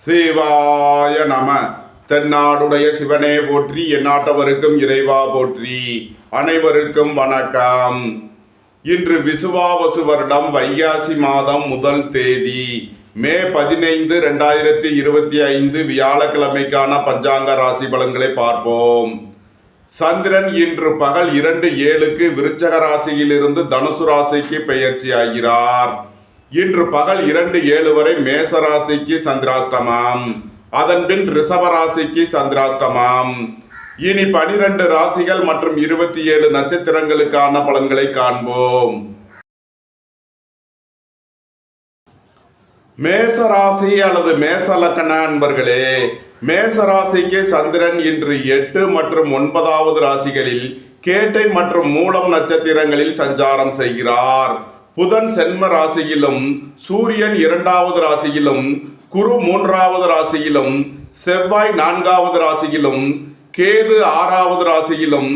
சிவாய நம. தென்னாடுடைய சிவனே போற்றி, எந்நாட்டவருக்கும் இறைவா போற்றி. அனைவருக்கும் வணக்கம். இன்று விசுவாவசு வருடம் வைகாசி மாதம் முதல் தேதி மே 15, 2025 வியாழக்கிழமைக்கான பஞ்சாங்க ராசி பலன்களை பார்ப்போம். சந்திரன் இன்று பகல் 2:07 விருச்சக ராசியிலிருந்து தனுசு ராசிக்கு பெயர்ச்சி ஆகிறார். இன்று பகல் 2:07 வரை மேச ராசிக்கு சந்திராஷ்டமம், அதன்பின் ரிஷப ராசிக்கு சந்திராஷ்டமம். இனி 12 ராசிகள் மற்றும் 27 நட்சத்திரங்களுக்கான பலன்களை காண்போம். மேச ராசி அல்லது மேச லக்ன அன்பர்களே, மேச ராசிக்கு சந்திரன் இன்று 8 மற்றும் 9வது ராசிகளில் கேட்டை மற்றும் மூலம் நட்சத்திரங்களில் சஞ்சாரம் செய்கிறார். புதன் சென்ம ராசியிலும், சூரியன் 2வது ராசியிலும், குரு 3வது ராசியிலும், செவ்வாய் 4வது ராசியிலும், கேது 6வது ராசியிலும்,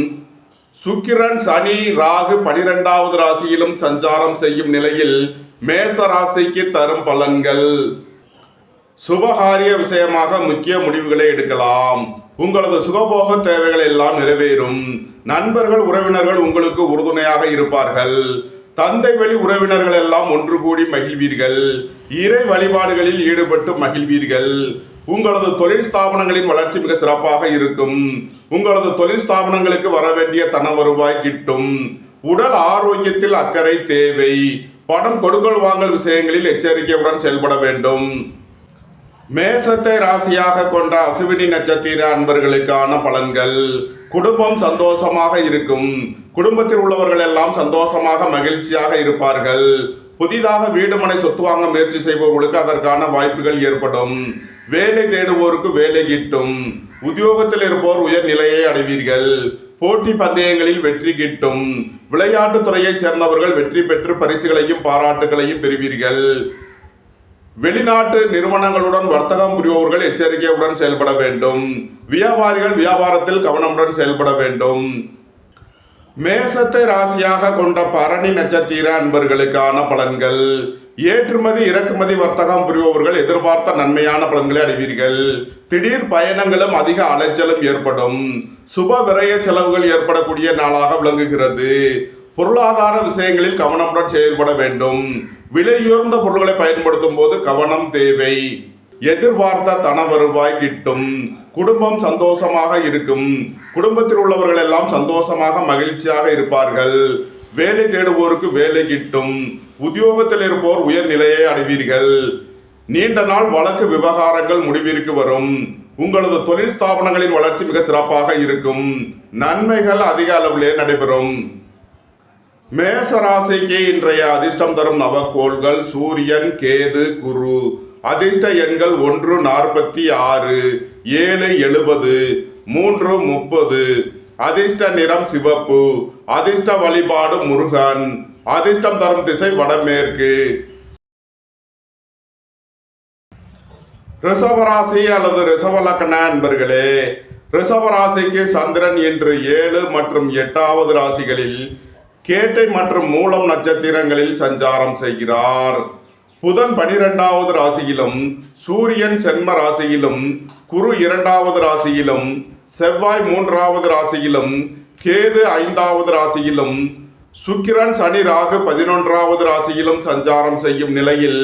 சுக்கிரன் சனி ராகு 12வது ராசியிலும் சஞ்சாரம் செய்யும் நிலையில் மேச ராசிக்கு தரும் பலன்கள். சுபகாரிய விஷயமாக முக்கிய முடிவுகளை எடுக்கலாம். உங்களது சுகபோக தேவைகள் எல்லாம் நிறைவேறும். நண்பர்கள் உறவினர்கள் உங்களுக்கு உறுதுணையாக இருப்பார்கள். தந்தை வழி உறவினர்கள் எல்லாம் ஒன்று கூடி மகிழ்வீர்கள். இறை வழிபாடுகளில் ஈடுபட்டு மகிழ்வீர்கள். உங்களது தொழில் ஸ்தாபனங்களின் வளர்ச்சி மிக சிறப்பாக இருக்கும். உங்களது தொழில் ஸ்தாபனங்களுக்கு வர வேண்டிய தன வருவாய் கிட்டும். உடல் ஆரோக்கியத்தில் அக்கறை தேவை. பணம் கொடுக்கல் வாங்கல் விஷயங்களில் எச்சரிக்கையுடன் செயல்பட வேண்டும். மேசத்தை ராசியாக கொண்ட அசுவினி நட்சத்திர அன்பர்களுக்கான பலன்கள். குடும்பம் சந்தோஷமாக இருக்கும். குடும்பத்தில் உள்ளவர்கள் எல்லாம் சந்தோஷமாக மகிழ்ச்சியாக இருப்பார்கள். புதிதாக வீடு மனை சொத்து வாங்க முயற்சி செய்பவர்களுக்கு அதற்கான வாய்ப்புகள் ஏற்படும். வேலை தேடுவோருக்கு வேலை கிட்டும். உத்தியோகத்தில் இருப்போர் உயர் நிலையை அடைவீர்கள். போட்டி பந்தயங்களில் வெற்றி கிட்டும். விளையாட்டுத் துறையைச் சேர்ந்தவர்கள் வெற்றி பெற்று பரிசுகளையும் பாராட்டுகளையும் பெறுவீர்கள். வெளிநாட்டு நிறுவனங்களுடன் வர்த்தகம் புரிபவர்கள் எச்சரிக்கையுடன் செயல்பட வேண்டும். வியாபாரிகள் வியாபாரத்தில் கவனமுடன் செயல்பட வேண்டும். மேசத்தை ராசியாக கொண்ட பரணி நட்சத்திர அன்பர்களுக்கான பலன்கள். ஏற்றுமதி இறக்குமதி வர்த்தகம் புரிபவர்கள் எதிர்பார்த்த நன்மையான பலன்களை அடைவீர்கள். திடீர் பயணங்களும் அதிக அலைச்சலும் ஏற்படும். சுப விரய செலவுகள் ஏற்படக்கூடிய நாளாக விளங்குகிறது. பொருளாதார விஷயங்களில் கவனமுடன் செயல்பட வேண்டும். விலையுயர்ந்த பொருட்களை பயன்படுத்தும் போது கவனம் தேவை. எதிர்பார்த்த தன வருவாய் கிட்டும். குடும்பம் சந்தோஷமாக இருக்கும். குடும்பத்தில் உள்ளவர்கள் எல்லாம் சந்தோஷமாக மகிழ்ச்சியாக இருப்பார்கள். வேலை தேடுவோருக்கு வேலை கிட்டும். உத்தியோகத்தில் இருப்போர் உயர் நிலையை அடைவீர்கள். நீண்ட நாள் வழக்கு விவகாரங்கள் முடிவிற்கு வரும். உங்களது தொழில் ஸ்தாபனங்களின் வளர்ச்சி மிக சிறப்பாக இருக்கும். நன்மைகள் அதிக அளவிலே நடைபெறும். மேச ராசிக்கு இன்றைய அதிர்ஷ்டம் தரும் நவக்கோள்கள் சூரியன், கேது, குரு. அதிர்ஷ்ட எண்கள் 1, 46, 7, 70, 3, 30. அதிர்ஷ்ட நிறம் சிவப்பு. அதிர்ஷ்ட வழிபாடு முருகன். அதிர்ஷ்டம் தரும் திசை வடமேற்கு. ரிஷபராசி அல்லது ரிஷப லக்ன அன்பர்களே, ரிஷபராசிக்கு சந்திரன் இன்று 7 மற்றும் 8வது ராசிகளில் கேட்டை மற்றும் மூலம் நட்சத்திரங்களில் சஞ்சாரம் செய்கிறார். புதன் 12வது ராசியிலும், சூரியன் சென்ம ராசியிலும், குரு 2வது ராசியிலும், செவ்வாய் 3வது ராசியிலும், கேது 5வது ராசியிலும், சுக்கிரன் சனி ராகு 11வது ராசியிலும் சஞ்சாரம் செய்யும் நிலையில்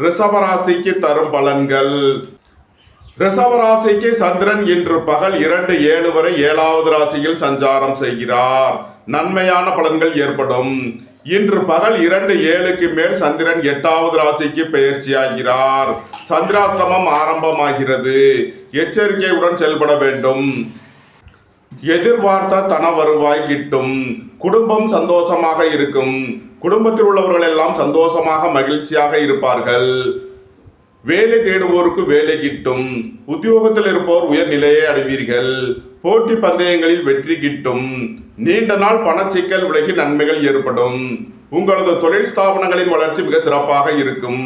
ரிஷபராசிக்கு தரும் பலன்கள். ரிஷபராசிக்கு சந்திரன் இன்று பகல் 2:07 வரை 7வது ராசியில் சஞ்சாரம் செய்கிறார். நன்மையான பலன்கள் ஏற்படும். இன்று பகல் 2:07க்கு மேல் சந்திரன் 8வது ராசிக்கு பெயர்ச்சியாகிறார். சந்திராஷ்டமம் ஆரம்பமாகிறது. எச்சரிக்கையுடன் செயல்பட வேண்டும். எதிர்பார்த்த தன வருவாய் கிட்டும். குடும்பம் சந்தோஷமாக இருக்கும். குடும்பத்தில் உள்ளவர்கள் எல்லாம் சந்தோஷமாக மகிழ்ச்சியாக இருப்பார்கள். வேலை தேடுவோருக்கு வேலை கிட்டும். உத்தியோகத்தில் இருப்போர் உயர் நிலையை அடைவீர்கள். போட்டி பந்தயங்களில் வெற்றி கிட்டும். நீண்ட நாள் பணச்சிக்கல் விலகி நன்மைகள் ஏற்படும். உங்களது தொழில் ஸ்தாபனங்களின் வளர்ச்சி மிக சிறப்பாக இருக்கும்.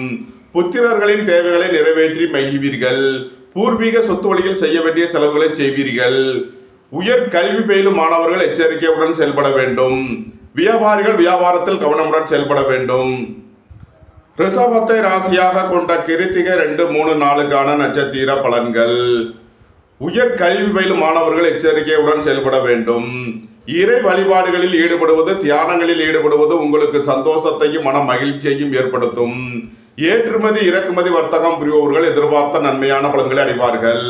புத்திரர்களின் தேவைகளை நிறைவேற்றி மகிழ்வீர்கள். பூர்வீக சொத்து வழியில் செய்ய வேண்டிய செலவுகளை செய்வீர்கள். உயர் கல்வி பயிலும் மாணவர்கள் எச்சரிக்கையுடன் செயல்பட வேண்டும். வியாபாரிகள் வியாபாரத்தில் கவனமுடன் செயல்பட வேண்டும். ரிஷபத்தை ராசியாக கொண்ட கிருத்திகை 2, 3, 4க்கான நட்சத்திர பலன்கள். உயர் கல்வி பயிலும் மாணவர்கள் எச்சரிக்கையுடன் செயல்பட வேண்டும். இறை வழிபாடுகளில் ஈடுபடுவது, தியானங்களில் ஈடுபடுவது உங்களுக்கு சந்தோஷத்தையும் மன மகிழ்ச்சியையும் ஏற்படுத்தும். ஏற்றுமதி இறக்குமதி வர்த்தகம் புரிபவர்கள் எதிர்பார்த்த நன்மையான பலன்களை அடைவார்கள்.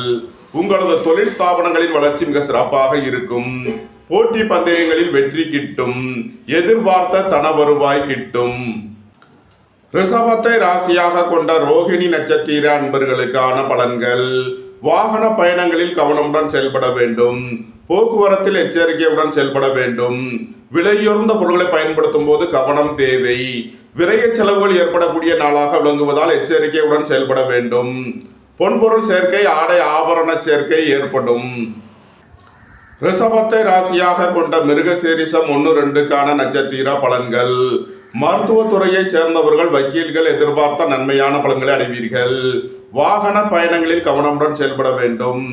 உங்களது தொழில் ஸ்தாபனங்களின் வளர்ச்சி மிக சிறப்பாக இருக்கும். போட்டி பந்தயங்களில் வெற்றி கிட்டும். எதிர்பார்த்த தன வருவாய் கிட்டும். ரிஷபத்தை ராசியாக கொண்ட ரோகிணி நட்சத்திர அன்பர்களுக்கான பலன்கள். வாகன பயணங்களில் கவனமுடன் செயல்பட வேண்டும். போக்குவரத்தில் எச்சரிக்கையுடன் செயல்பட வேண்டும். விலையுயர்ந்த பொருட்களை பயன்படுத்தும் போது கவனம் தேவை. விரைய செலவுகள் ஏற்படக்கூடிய நாளாக விளங்குவதால் எச்சரிக்கையுடன் செயல்பட வேண்டும். பொன்பொருள் சேர்க்கை, ஆடை ஆபரண சேர்க்கை ஏற்படும். ரிஷபத்தை ராசியாக கொண்ட மிருகசீரிஷம் 1, 2க்கான நட்சத்திர பலன்கள். மருத்துவத்துறையை சேர்ந்தவர்கள், வக்கீல்கள் எதிர்பார்த்த நன்மையான பலன்களை அடைவீர்கள். வாகன பயணங்களில் கவனமுடன் செயல்பட வேண்டும்.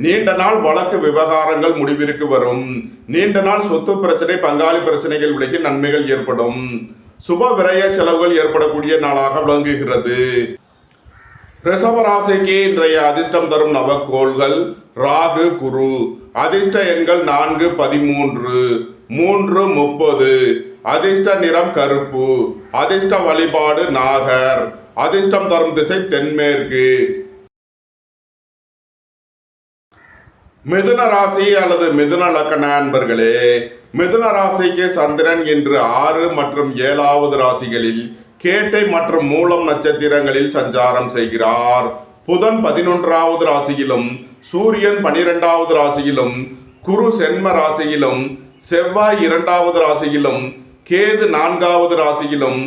நீண்ட நாள் வழக்கு விவகாரங்கள் முடிவிற்கு வரும். நீண்ட நாள் சொத்து பிரச்சனை, பங்காளி பிரச்சனைகள் விலகி நன்மைகள் ஏற்படும். சுப விரய செலவுகள் ஏற்படக்கூடிய நாளாக விளங்குகிறது. ரிஷபராசிக்கு இன்றைய அதிர்ஷ்டம் தரும் நவக்கோள்கள் ராகு, குரு. அதிர்ஷ்ட எண்கள் 4, 13, 3, 30. அதிர்ஷ்ட நிறம் கருப்பு. அதிர்ஷ்ட வழிபாடு நாகர். அதிர்ஷ்டம் தரும் திசை தென்மேற்கு. மிதுன ராசி அல்லது மிதுன லக்ன அன்பர்களே, மிதுன ராசிக்கு சந்திரன் இன்று 6 மற்றும் 7வது ராசிகளில் கேட்டை மற்றும் மூலம் நட்சத்திரங்களில் சஞ்சாரம் செய்கிறார். புதன் 11வது ராசியிலும், சூரியன் 12வது ராசியிலும், குரு சென்ம ராசியிலும், செவ்வாய் 2வது ராசியிலும், கேது 4வது ராசியிலும்,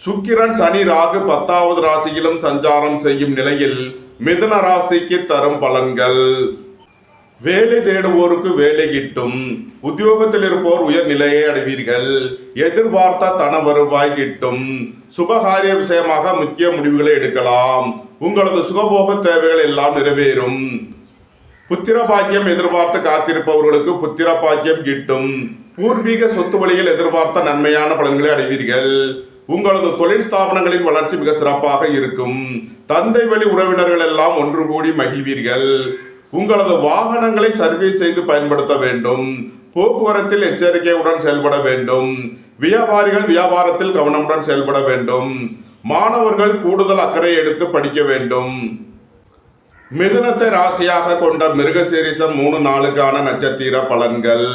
சுக்கிரன் சனி ராகு 10வது ராசியிலும் சஞ்சாரம் செய்யும் நிலையில் மிதுன ராசிக்கு தரும் பலன்கள். வேலை தேடுவோருக்கு வேலை கிட்டும். உத்தியோகத்தில் இருப்போர் உயர் நிலையை அடைவீர்கள். எதிர்பார்த்த தன வருவாய் கிட்டும். சுபகாரிய விஷயமாக முக்கிய முடிவுகளை எடுக்கலாம். உங்களது சுகபோக தேவைகள் எல்லாம் நிறைவேறும். புத்திர பாக்கியம் எதிர்பார்த்து காத்திருப்பவர்களுக்கு புத்திர பாக்கியம் கிட்டும். பூர்வீக சொத்து வழியில் எதிர்பார்த்த நன்மையான பலன்களை அடைவீர்கள். உங்களது தொழில் ஸ்தாபனங்களின் வளர்ச்சி மிக சிறப்பாக இருக்கும். தந்தை வழி உறவினர்கள் எல்லாம் ஒன்று கூடி மகிழ்வீர்கள். உங்களது வாகனங்களை சர்வீஸ் செய்து பயன்படுத்த வேண்டும். போக்குவரத்தில் எச்சரிக்கையுடன் செயல்பட வேண்டும். வியாபாரிகள் வியாபாரத்தில் கவனமுடன் செயல்பட வேண்டும். மாணவர்கள் கூடுதல் அக்கறை எடுத்து படிக்க வேண்டும். மிதுனத்தை ராசியாக கொண்ட மிருகசீரிஷம் 3, 4க்கான நட்சத்திர பலன்கள்.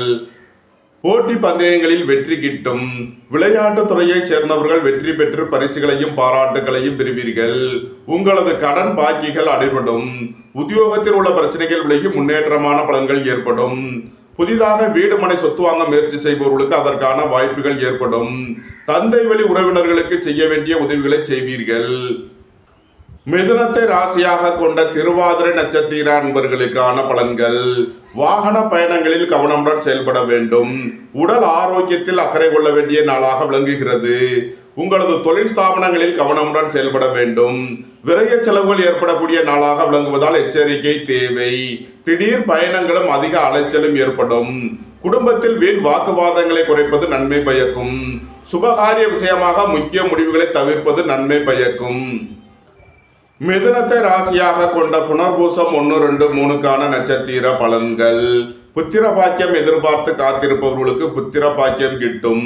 போட்டி பந்தயங்களில் வெற்றி கிட்டும். விளையாட்டு துறையைச் சேர்ந்தவர்கள் வெற்றி பெற்று பரிசுகளையும் பாராட்டுகளையும் பெறுவீர்கள். உங்களது கடன் பாக்கிகள் அடைபடும். உத்தியோகத்தில் உள்ள பிரச்சனைகள் விலகி முன்னேற்றமான பலன்கள் ஏற்படும். புதிதாக வீடு மனை சொத்து வாங்க முயற்சி செய்பவர்களுக்கு அதற்கான வாய்ப்புகள் ஏற்படும். தந்தை வழி உறவினர்களுக்கு செய்ய வேண்டிய உதவிகளை செய்வீர்கள். மிதுனத்தை ராசியாக கொண்ட திருவாதிரை நட்சத்திர அன்பர்களுக்கான பலன்கள். வாகன பயணங்களில் கவனமுடன் செயல்பட வேண்டும். உடல் ஆரோக்கியத்தில் அக்கறை கொள்ள வேண்டிய நாளாக விளங்குகிறது. உங்களது தொழில் ஸ்தாபனங்களில் கவனமுடன் செயல்பட வேண்டும். விரைய செலவுகள் ஏற்படக்கூடிய நாளாக விளங்குவதால் எச்சரிக்கை தேவை. திடீர் பயணங்களும் அதிக அலைச்சலும் ஏற்படும். குடும்பத்தில் வீண் வாக்குவாதங்களை குறைப்பது நன்மை பயக்கும். சுபகாரிய விஷயமாக முக்கிய முடிவுகளை தவிர்ப்பது நன்மை பயக்கும். மிதுனத்தை ராசியாக கொண்ட புனர்பூசம் 1, 2, 3க்கான நட்சத்திர பலன்கள். புத்திர பாக்கியம் எதிர்பார்த்து காத்திருப்பவர்களுக்கு புத்திர பாக்கியம் கிட்டும்.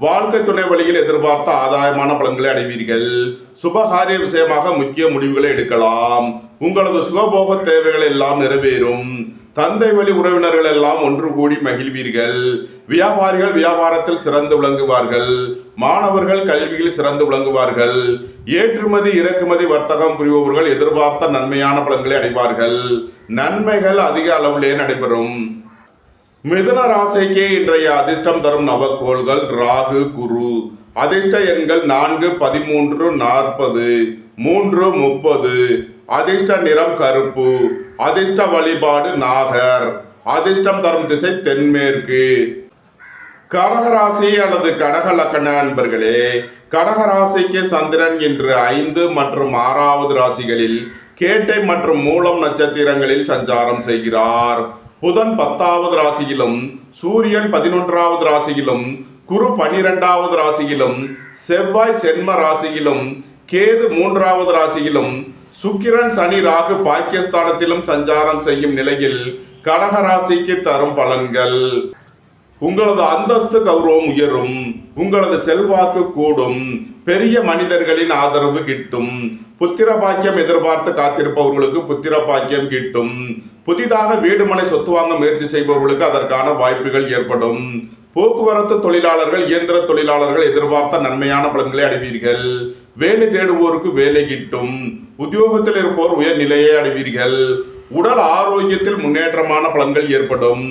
வாழ்க்கை துணை வழியில் எதிர்பார்த்த ஆதாயமான பலன்களை அடைவீர்கள். சுபகாரிய விஷயமாக முக்கிய முடிவுகளை எடுக்கலாம். உங்களது சுகபோக தேவைகள் எல்லாம் நிறைவேறும். தந்தை வழி உறவினர்கள் எல்லாம் ஒன்று கூடி மகிழ்வீர்கள். வியாபாரிகள் வியாபாரத்தில் சிறந்து விளங்குவார்கள். மாணவர்கள் கல்வியில் சிறந்து விளங்குவார்கள். ஏற்றுமதி இறக்குமதி வர்த்தகம் புரிபவர்கள் எதிர்பார்த்த நன்மையான பலன்களை அடைவார்கள். நன்மைகள் அதிக அளவிலே நடைபெறும். மிதுன ராசிக்கு இன்றைய அதிர்ஷ்டம் தரும் நவக்கோள்கள் ராகு, குரு. அதிர்ஷ்ட எண்கள் 4, 13, 40, 3, 30. அதிர்ஷ்ட நிறம் கருப்பு. அதிர்ஷ்ட வழிபாடு நாகர். அதிர்ஷ்டம் தரும் திசை தென்மேற்கு. கடகராசி அல்லது கடக லக்ன அன்பர்களே, கடகராசிக்கு சந்திரன் இன்று 5 மற்றும் 6வது ராசிகளில் கேட்டை மற்றும் மூலம் நட்சத்திரங்களில் சஞ்சாரம் செய்கிறார். புதன் 10வது ராசியிலும், சூரியன் 11வது ராசியிலும், குரு 12வது ராசியிலும், செவ்வாய் சென்ம ராசியிலும், கேது மூன்றாவது ராசியிலும் சுக்கிரன் சனி ராகு பாக்கியஸ்தானத்திலும் சஞ்சாரம் செய்யும் நிலையில் கடக ராசிக்கு தரும் பலன்கள். உங்களது அந்தஸ்து கௌரவம் உயரும், உங்களது செல்வாக்கு கூடும், பெரிய மனிதர்களின் ஆதரவு கிட்டும், புத்திர பாக்கியம் எதிர்பார்த்து காத்திருப்பவர்களுக்கு புத்திர பாக்கியம் கிட்டும், புதிதாக வீடு மனை சொத்து வாங்க முயற்சி செய்பவர்களுக்கு அதற்கான வாய்ப்புகள் ஏற்படும், போக்குவரத்து தொழிலாளர்கள் இயந்திர தொழிலாளர்கள் எதிர்பார்த்த நன்மையான பலன்களை அடைவீர்கள், வேலை தேடுவோருக்கு வேலை கிட்டும், உத்தியோகத்தில் இருப்போர் உயர் நிலையை அடைவீர்கள், உடல் ஆரோக்கியத்தில் முன்னேற்றமான பலன்கள் ஏற்படும்,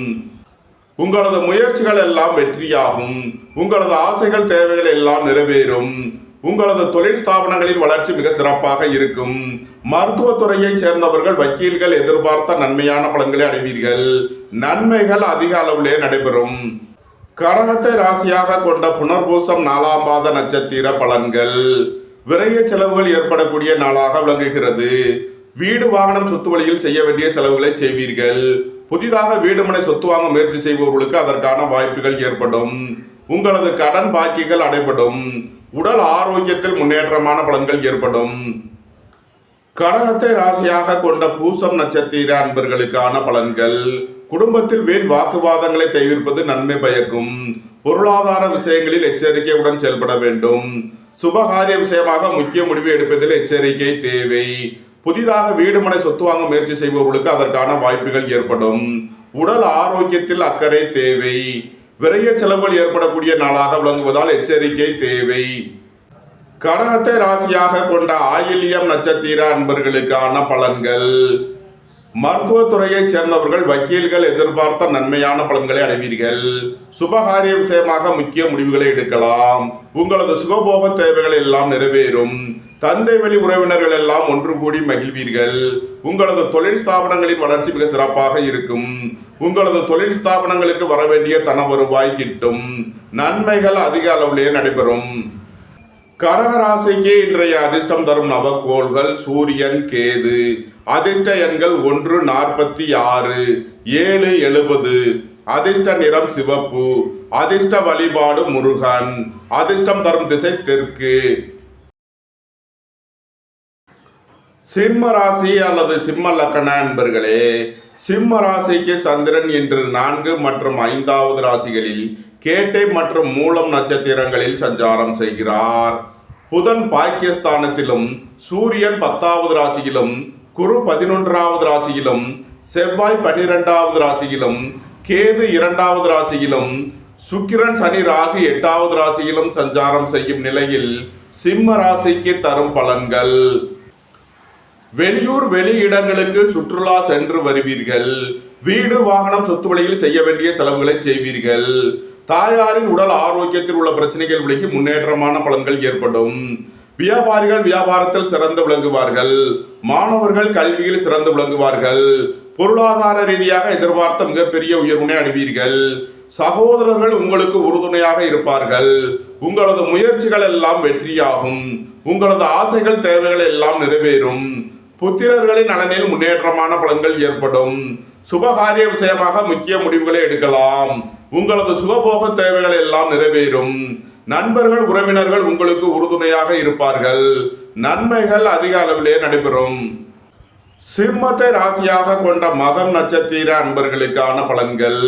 உங்களது முயற்சிகள் எல்லாம் வெற்றியாகும், உங்களது ஆசைகள் தேவைகள் எல்லாம் நிறைவேறும், உங்களது தொழில் ஸ்தாபனங்களின் வளர்ச்சி மிக சிறப்பாக இருக்கும், மருத்துவத்துறையைச் சேர்ந்தவர்கள் வக்கீல்கள் எதிர்பார்த்த நன்மையான பலன்களை அடைவீர்கள், நன்மைகள் அதிக அளவிலே நடைபெறும். கடகத்தை ராசியாக கொண்ட புனர்பூசம் 4ஆம் பாத நட்சத்திர பலன்கள். விரைய செலவுகள் ஏற்படக்கூடிய நாளாக விளங்குகிறது. வீடு வாகனம் சொத்து வழியில் செய்ய வேண்டிய செலவுகளை செய்வீர்கள். புதிதாக வீடுமனை சொத்து வாங்க முயற்சி செய்பவர்களுக்கு அதற்கான வாய்ப்புகள் ஏற்படும். உங்களது கடன் பாக்கிகள் அடைபடும். உடல் ஆரோக்கியத்தில் முன்னேற்றமான பலன்கள் ஏற்படும். கடகத்தை ராசியாக கொண்ட பூசம் நட்சத்திர அன்பர்களுக்கான பலன்கள். குடும்பத்தில் வீண் வாக்குவாதங்களை தவிர்ப்பது நன்மை பயக்கும். பொருளாதார விஷயங்களில் எச்சரிக்கையுடன் செயல்பட வேண்டும். சுபகாரிய விஷயமாக முக்கிய முடிவு எடுப்பதில் எச்சரிக்கை தேவை. புதிதாக வீடுமனை சொத்து வாங்க முயற்சி செய்பவர்களுக்கு அதற்கான வாய்ப்புகள் ஏற்படும். உடல் ஆரோக்கியத்தில் அக்கறை தேவை. விரைய செலவுகள் ஏற்படக்கூடிய நாளாக விளங்குவதால் எச்சரிக்கை தேவை. கடகத்தை ராசியாக கொண்ட ஆயில்யம் நட்சத்திர அன்பர்களுக்கான பலன்கள். மருத்துவத்துறையைச் சேர்ந்தவர்கள் வக்கீல்கள் எதிர்பார்த்த நன்மையான பலன்களை அடைவீர்கள். சுபகாரிய விஷயமாக முக்கிய முடிவுகளை எடுக்கலாம். உங்களது சுகபோக தேவைகள் எல்லாம் நிறைவேறும். தந்தை வழி உறவினர்கள் எல்லாம் ஒன்று கூடி மகிழ்வீர்கள். உங்களது தொழில் ஸ்தாபனங்களின் வளர்ச்சி மிக சிறப்பாக இருக்கும். உங்களது தொழில் ஸ்தாபனங்களுக்கு வர வேண்டிய தன வருவாய் கிட்டும். நன்மைகள் அதிக அளவிலே நடைபெறும். கடகராசிக்கு இன்றைய அதிர்ஷ்டம் தரும் நவக்கோள்கள் சூரியன் கேது. அதிர்ஷ்ட எண்கள் 146 770. அதிர்ஷ்ட நிறம் சிவப்பு. அதிர்ஷ்ட வழிபாடு முருகன். அதிர்ஷ்டம் தரும் திசை தெற்கு. சிம்ம ராசி அல்லது சிம்ம லக்கண அன்பர்களே, சிம்ம ராசிக்கு சந்திரன் இன்று 4 மற்றும் 5வது ராசிகளில் கேட்டை மற்றும் மூலம் நட்சத்திரங்களில் சஞ்சாரம் செய்கிறார். புதன் பாக்கியஸ்தானத்திலும், சூரியன் 10வது ராசியிலும், குரு 11வது ராசியிலும், செவ்வாய் 12வது ராசியிலும், கேது 2வது ராசியிலும், சுக்கிரன் சனி ராகு 8வது ராசியிலும் சஞ்சாரம் செய்யும் நிலையில் சிம்ம ராசிக்கு தரும் பலன்கள். வெளியூர் வெளி இடங்களுக்கு சுற்றுலா சென்று வருவீர்கள். வீடு வாகனம் சொத்து வழியில் செய்ய வேண்டிய செலவுகளை செய்வீர்கள். தாயாரின் உடல் ஆரோக்கியத்தில் உள்ள பிரச்சனைகள் விலகி முன்னேற்றமான பலன்கள் ஏற்படும். வியாபாரிகள் வியாபாரத்தில் சிறந்து விளங்குவார்கள். மாணவர்கள் கல்வியில் சிறந்து விளங்குவார்கள். பொருளாதார ரீதியாக எதிர்பார்த்த மிகப்பெரிய உயர்வினை அடைவீர்கள். சகோதரர்கள் உங்களுக்கு உறுதுணையாக இருப்பார்கள். உங்களது முயற்சிகள் எல்லாம் வெற்றியாகும். உங்களது ஆசைகள் தேவைகள் எல்லாம் நிறைவேறும். புத்திரர்களின் நலனில் முன்னேற்றமான பலன்கள் ஏற்படும். சுபகாரிய விஷயமாக முக்கிய முடிவுகளை எடுக்கலாம். உங்களது சுகபோக தேவைகள் எல்லாம் நிறைவேறும். நண்பர்கள் உறவினர்கள் உங்களுக்கு உறுதுணையாக இருப்பார்கள். நன்மைகள் அதிக அளவிலே நடைபெறும். சிம்மத்தை ராசியாக கொண்ட மகம் நட்சத்திர அன்பர்களுக்கான பலன்கள்.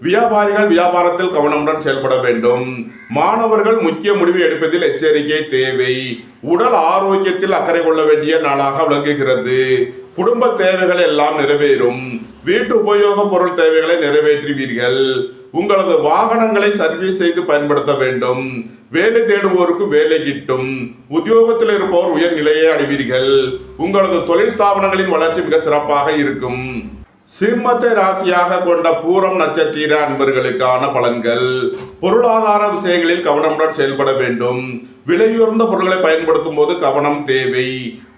வியாபாரிகள் வியாபாரத்தில் கவனமுடன் செயல்பட வேண்டும். மாணவர்கள் முக்கிய முடிவு எடுப்பதில் எச்சரிக்கை தேவை. உடல் ஆரோக்கியத்தில் அக்கறை கொள்ள வேண்டிய நாளாக விளங்குகிறது. குடும்ப தேவைகள் எல்லாம் நிறைவேறும். வீட்டு உபயோக பொருள் தேவைகளை நிறைவேற்றுவீர்கள். உங்களது வாகனங்களை சர்வீஸ் செய்து பயன்படுத்த வேண்டும். வேலை தேடுவோருக்கு வேலை கிட்டும். உத்தியோகத்தில் இருப்போர் உயர் நிலையை அடைவீர்கள். உங்களது தொழில் ஸ்தாபனங்களின் வளர்ச்சி மிக சிறப்பாக இருக்கும். சிம்மத்தை ராசியாக கொண்ட பூரம் நட்சத்திர அன்பர்களுக்கான பலன்கள். பொருளாதார விஷயங்களில் கவனமுடன் செயல்பட வேண்டும். விலையுயர்ந்த பொருட்களை பயன்படுத்தும் போது கவனம் தேவை.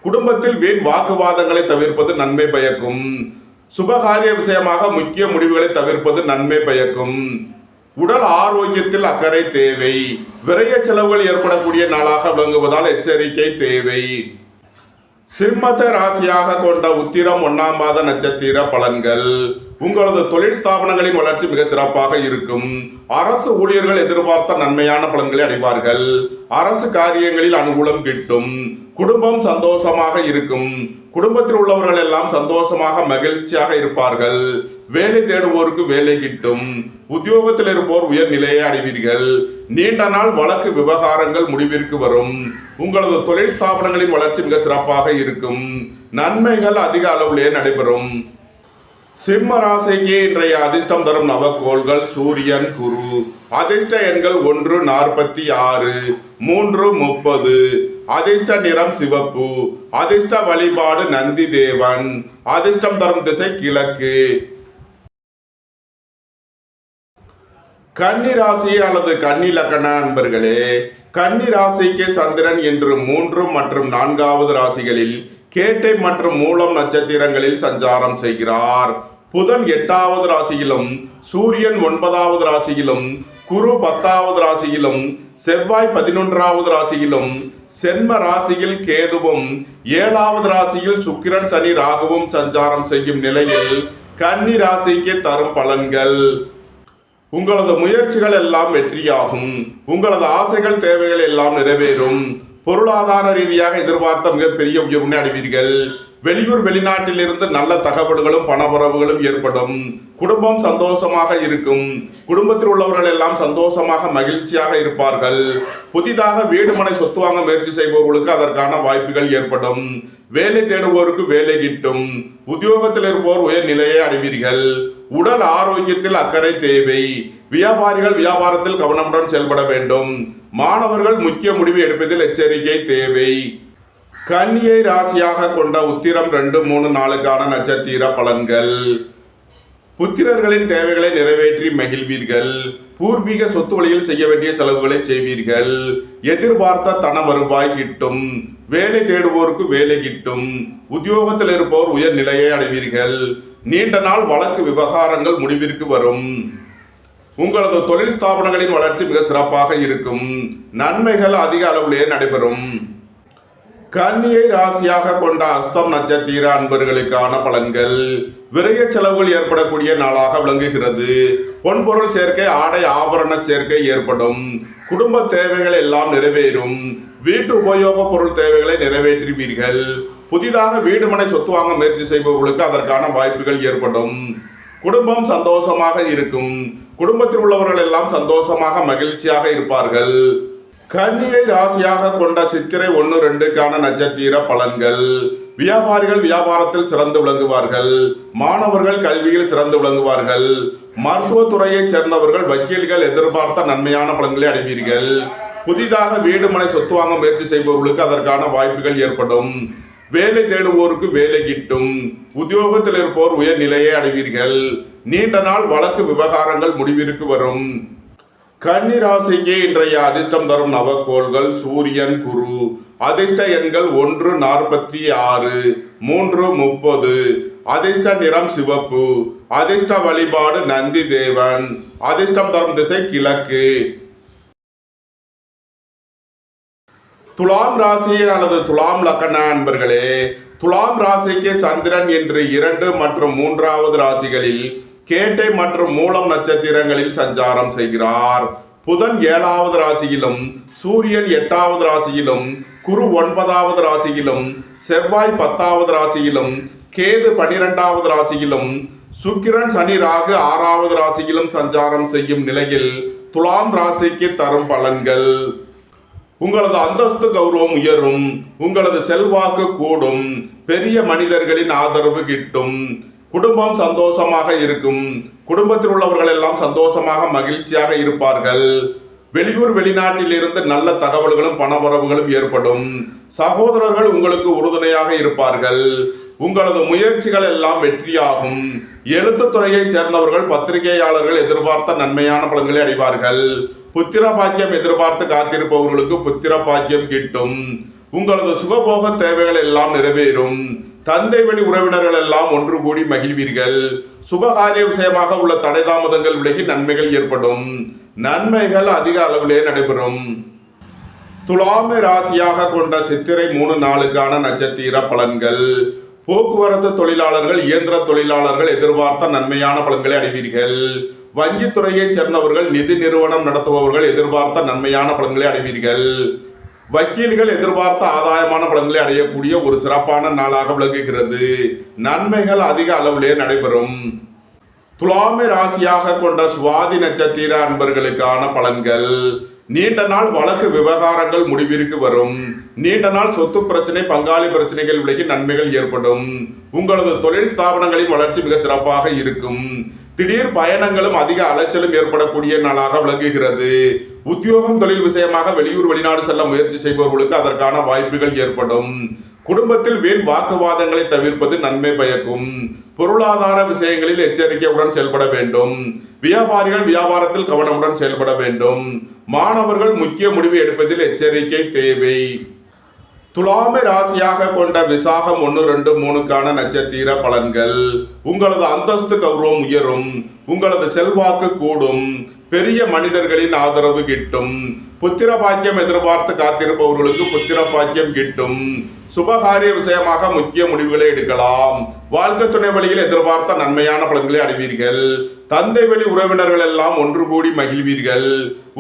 குடும்பத்தில் வீண் வாக்குவாதங்களை தவிர்ப்பது நன்மை பயக்கும். சுபகாரிய விஷயமாக முக்கிய முடிவுகளை தவிர்ப்பது நன்மை பயக்கும். உடல் ஆரோக்கியத்தில் அக்கறை தேவை. விரைய செலவுகள் ஏற்படக்கூடிய நாளாக விளங்குவதால் எச்சரிக்கை தேவை. சிம்மத்தை ராசியாக கொண்ட உத்திரம் 1ஆம் பாத நட்சத்திர பலன்கள். உங்களது தொழில் ஸ்தாபனங்களின் வளர்ச்சி மிக சிறப்பாக இருக்கும். அரசு ஊழியர்கள் எதிர்பார்த்த நன்மையான பலன்களை அடைவார்கள். அரசு காரியங்களில் அனுகூலம் கிட்டும். குடும்பம் சந்தோஷமாக இருக்கும். குடும்பத்தில் உள்ளவர்கள் எல்லாம் சந்தோஷமாக மகிழ்ச்சியாக இருப்பார்கள். வேலை தேடுவோருக்கு வேலை கிட்டும். உத்தியோகத்தில் இருப்போர் உயர் நிலையை அடைவீர்கள். நீண்ட நாள் வழக்கு விவகாரங்கள் முடிவிற்கு வரும். உங்களது தொழில் ஸ்தாபனங்களின் வளர்ச்சி மிக சிறப்பாக இருக்கும். நன்மைகள் அதிக அளவிலே நடைபெறும். சிம்ம ராசிக்கு இன்றைய அதிர்ஷ்டம் தரும் நவக்கோள்கள் சூரியன், குரு. அதிர்ஷ்ட எண்கள் 1, 46, 3, 30. அதிர்ஷ்ட நிறம் சிவப்பு. அதிர்ஷ்ட வழிபாடு நந்தி தேவன். அதிர்ஷ்டம் தரும் திசை கிழக்கு. கன்னி ராசி அல்லது கன்னி லக்ன அன்பர்களே, கன்னி ராசிக்கு சந்திரன் இன்று 3 மற்றும் 4வது ராசிகளில் கேட்டை மற்றும் மூலம் நட்சத்திரங்களில் சஞ்சாரம் செய்கிறார். புதன் 8வது ராசியிலும், சூரியன் 9வது ராசியிலும், குரு 10வது ராசியிலும், செவ்வாய் 11வது ராசியிலும், சென்ம ராசியில் கேதுவும் 7வது ராசியில் சுக்கிரன், சனி, ராகுவும் சஞ்சாரம் செய்யும் நிலையில் கன்னி ராசிக்கு தரும் பலன்கள். உங்களது முயற்சிகள் எல்லாம் வெற்றியாகும். உங்களது ஆசைகள், தேவைகள் எல்லாம் நிறைவேறும். பொருளாதார ரீதியாக எதிர்பார்த்த மிகப்பெரிய உயர்வினை அடைவீர்கள். வெளியூர் வெளிநாட்டில் இருந்து நல்ல தகவல்களும் பணவரவுகளும் ஏற்படும். குடும்பம் சந்தோஷமாக இருக்கும். குடும்பத்தில் உள்ளவர்கள் எல்லாம் சந்தோஷமாக மகிழ்ச்சியாக இருப்பார்கள். புதிதாக வீடு மனை சொத்து வாங்க முயற்சி செய்பவர்களுக்கு அதற்கான வாய்ப்புகள் ஏற்படும். வேலை தேடுவோருக்கு வேலை கிட்டும். உத்தியோகத்தில் இருப்போர் உயர் நிலையை அடைவீர்கள். உடல் ஆரோக்கியத்தில் அக்கறை தேவை. வியாபாரிகள் வியாபாரத்தில் கவனமுடன் செயல்பட வேண்டும். மாணவர்கள் முக்கிய முடிவு எடுப்பதில் எச்சரிக்கை தேவை. கன்னியை ராசியாக கொண்ட உத்திரம் 2, 3, 4க்கான நட்சத்திர பலன்கள். புத்திரர்களின் தேவைகளை நிறைவேற்றி மகிழ்வீர்கள். பூர்வீக சொத்து வழியில் செய்ய வேண்டிய செலவுகளை செய்வீர்கள். எதிர்பார்த்த தன வருவாய் கிட்டும். வேலை தேடுவோருக்கு வேலை கிட்டும். உத்தியோகத்தில் இருப்போர் உயர் நிலையை அடைவீர்கள். நீண்ட நாள் வழக்கு விவகாரங்கள் முடிவிற்கு வரும். உங்களது தொழில் ஸ்தாபனங்களின் வளர்ச்சி மிக சிறப்பாக இருக்கும். நன்மைகள் அதிக அளவிலே நடைபெறும். கன்னியை ராசியாக கொண்ட அஸ்தம் நட்சத்திர அன்பர்களுக்கான பலன்கள். விரைய செலவுகள் ஏற்படக்கூடிய நாளாக விளங்குகிறது. பொன்பொருள் சேர்க்கை, ஆடை ஆபரண சேர்க்கை ஏற்படும். குடும்ப தேவைகள் எல்லாம் நிறைவேறும். வீட்டு உபயோக பொருள் தேவைகளை நிறைவேற்றுவீர்கள். புதிதாக வீடு மனை சொத்து வாங்க முயற்சி செய்பவர்களுக்கு அதற்கான வாய்ப்புகள் ஏற்படும். குடும்பம் சந்தோஷமாக இருக்கும். குடும்பத்தில் உள்ளவர்கள் எல்லாம் சந்தோஷமாக மகிழ்ச்சியாக இருப்பார்கள். கன்னியை ராசியாக கொண்ட சித்திரை 1, 2க்கான நட்சத்திர பலன்கள். வியாபாரிகள் வியாபாரத்தில் சிறந்து விளங்குவார்கள். மாணவர்கள் கல்வியில் சிறந்து விளங்குவார்கள். மருத்துவத்துறையைச் சேர்ந்தவர்கள், வக்கீல்கள் எதிர்பார்த்த நன்மையான பலன்களை அடைவீர்கள். புதிதாக வீடு மனை சொத்து வாங்க முயற்சி செய்பவர்களுக்கு அதற்கான வாய்ப்புகள் ஏற்படும். வேலை தேடுவோருக்கு வேலை கிட்டும். உத்தியோகத்தில் இருப்போர் உயர் நிலையை அடைவீர்கள். நீண்ட நாள் வழக்கு விவகாரங்கள் முடிவிற்கு வரும். கன்னி ராசிக்கு இன்றைய அதிர்ஷ்டம் தரும் நவக்கோள்கள் சூரியன், குரு. அதிர்ஷ்ட எண்கள் 1, 46, 3, 30. அதிர்ஷ்ட நிறம் சிவப்பு. அதிர்ஷ்ட வழிபாடு நந்தி தேவன். அதிர்ஷ்டம் தரும் திசை கிழக்கு. துலாம் ராசி அல்லது துலாம் லக்ன அன்பர்களே, துலாம் ராசிக்கு சந்திரன் இன்று 2 மற்றும் 3வது ராசிகளில் கேட்டை மற்றும் மூலம் நட்சத்திரங்களில் சஞ்சாரம் செய்கிறார். புதன் 7வது ராசியிலும், சூரியன் 8வது ராசியிலும், குரு 9வது ராசியிலும், செவ்வாய் 10வது ராசியிலும், கேது 12வது ராசியிலும், சுக்கிரன், சனி, ராகு 6வது ராசியிலும் சஞ்சாரம் செய்யும் நிலையில் துலாம் ராசிக்கு தரும் பலன்கள். உங்களது அந்தஸ்து கௌரவம் உயரும். உங்களது செல்வாக்கு கூடும். பெரிய மனிதர்களின் ஆதரவு கிட்டும். குடும்பம் சந்தோஷமாக இருக்கும். குடும்பத்தில் உள்ளவர்கள் எல்லாம் சந்தோஷமாக மகிழ்ச்சியாக இருப்பார்கள். வெளியூர் வெளிநாட்டில் இருந்து நல்ல தகவல்களும் பணவரவுகளும் ஏற்படும். சகோதரர்கள் உங்களுக்கு உறுதுணையாக இருப்பார்கள். உங்களது முயற்சிகள் எல்லாம் வெற்றியாகும். எழுத்துத்துறையைச் சேர்ந்தவர்கள், பத்திரிகையாளர்கள் எதிர்பார்த்த நன்மையான பலன்களை அடைவார்கள். புத்திர பாக்கியம் எதிர்பார்த்து காத்திருப்பவர்களுக்கு புத்திர பாக்கியம் கிட்டும். உங்களது சுகபோக தேவைகள் எல்லாம் நிறைவேறும். தந்தை வழி உறவினர்கள் எல்லாம் ஒன்று கூடி மகிழ்வீர்கள். சுபகாரிய விஷயமாக உள்ள தடை தாமதங்கள் விலகி நன்மைகள் ஏற்படும். நன்மைகள் அதிக அளவிலே நடைபெறும். துலாமை ராசியாக கொண்ட சித்திரை 3, 4க்கான நட்சத்திர பலன்கள். போக்குவரத்து தொழிலாளர்கள், இயந்திர தொழிலாளர்கள் எதிர்பார்த்த நன்மையான பலன்களை அடைவீர்கள். வங்கித்துறையைச் சேர்ந்தவர்கள், நிதி நிறுவனம் நடத்துபவர்கள் எதிர்பார்த்த நன்மையான பலன்களை அடைவீர்கள். வக்கீல்கள் எதிர்பார்த்த ஆதாயமான பலன்களை அடையக்கூடிய ஒரு சிறப்பான நாளாக விளங்குகிறது. நன்மைகள் அதிக அளவிலே நடைபெறும். துலாமை ராசியாக கொண்ட சுவாதி நட்சத்திர அன்பர்களுக்கான பலன்கள். நீண்ட நாள் வழக்கு விவகாரங்கள் முடிவிற்கு வரும். நீண்ட நாள் சொத்து பிரச்சனை, பங்காளி பிரச்சனைகள் விலகி நன்மைகள் ஏற்படும். உங்களது தொழில் ஸ்தாபனங்களின் வளர்ச்சி மிக சிறப்பாக இருக்கும். திடீர் பயணங்களும் அதிக அலைச்சலும் ஏற்படக்கூடிய நாளாக விளங்குகிறது. உத்தியோகம், தொழில் விஷயமாக வெளியூர் வெளிநாடு செல்ல முயற்சி செய்பவர்களுக்கு அதற்கான வாய்ப்புகள் ஏற்படும். குடும்பத்தில் வீண் வாக்குவாதங்களை தவிர்ப்பது நன்மை பயக்கும். பொருளாதார விஷயங்களில் எச்சரிக்கையுடன் செயல்பட வேண்டும். வியாபாரிகள் வியாபாரத்தில் கவனமுடன் செயல்பட வேண்டும். மாணவர்கள் முக்கிய முடிவு எடுப்பதில் எச்சரிக்கை தேவை. துலாமை ராசியாக கொண்ட விசாகம் 1, 2, 3க்கான நட்சத்திர பலன்கள். உங்களது அந்தஸ்து கௌரவம் உயரும். உங்களது செல்வாக்கு கூடும். பெரிய மனிதர்களின் ஆதரவு கிட்டும். புத்திர பாக்கியம் எதிர்பார்த்து காத்திருப்பவர்களுக்கு புத்திர பாக்கியம் கிட்டும். சுபகாரிய விஷயமாக முக்கிய முடிவுகளை எடுக்கலாம். வாழ்க்கை துணை வழியில் எதிர்பார்த்த நன்மையான பலன்களை அடைவீர்கள். தந்தை வழி உறவினர்கள் எல்லாம் ஒன்று கூடி மகிழ்வீர்கள்.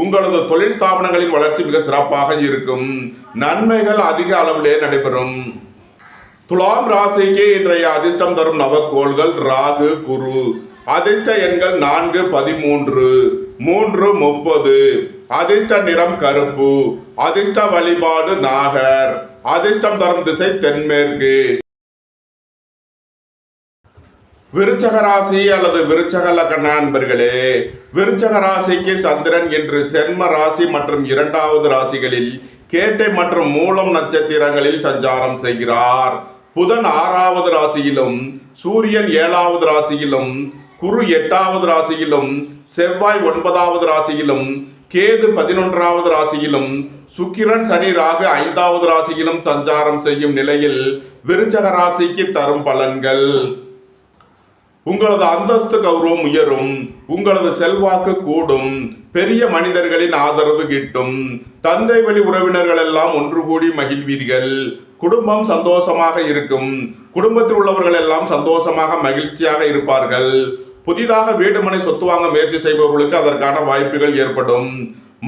உங்களது தொழில் ஸ்தாபனங்களின் வளர்ச்சி மிக சிறப்பாக இருக்கும். நன்மைகள் அதிக அளவிலே நடைபெறும். துலாம் ராசிக்கு இன்றைய அதிர்ஷ்டம் தரும் நவக்கோள்கள் ராகு, குரு. அதிர்ஷ்ட எண்கள் 4, 13, 3, 30. அதிர்ஷ்ட நிறம் கருப்பு. அதிர்ஷ்ட வழிபாடு நாகர். அதிர்ஷ்டம் தரும் திசை தென்மேற்கு. விருச்சக ராசி அல்லது விருச்சக லக்ன அன்பர்களே, விருச்சக ராசிக்கு சந்திரன் இன்று சென்ம ராசி மற்றும் 2வது ராசிகளில் கேட்டை மற்றும் மூலம் நட்சத்திரங்களில் சஞ்சாரம் செய்கிறார். புதன் 6வது ராசியிலும், சூரியன் 7வது ராசியிலும், குரு 8வது ராசியிலும், செவ்வாய் 9வது ராசியிலும், கேது 11வது ராசியிலும், சுக்கிரன் சனி ராகு 5வது ராசியிலும் சஞ்சாரம் செய்யும் நிலையில் விருச்சக ராசிக்கு தரும் பலன்கள். உங்களது அந்தஸ்து கௌரவம் உயரும். உங்களது செல்வாக்கு கூடும். பெரிய மனிதர்களின் ஆதரவு கிட்டும். தந்தை வழி உறவினர்கள் எல்லாம் ஒன்று கூடி மகிழ்வீர்கள். குடும்பம் சந்தோஷமாக இருக்கும். குடும்பத்தில் உள்ளவர்கள் எல்லாம் சந்தோஷமாக மகிழ்ச்சியாக இருப்பார்கள். புதிதாக வீடு மனை சொத்து வாங்க முயற்சி செய்பவர்களுக்கு அதற்கான வாய்ப்புகள் ஏற்படும்.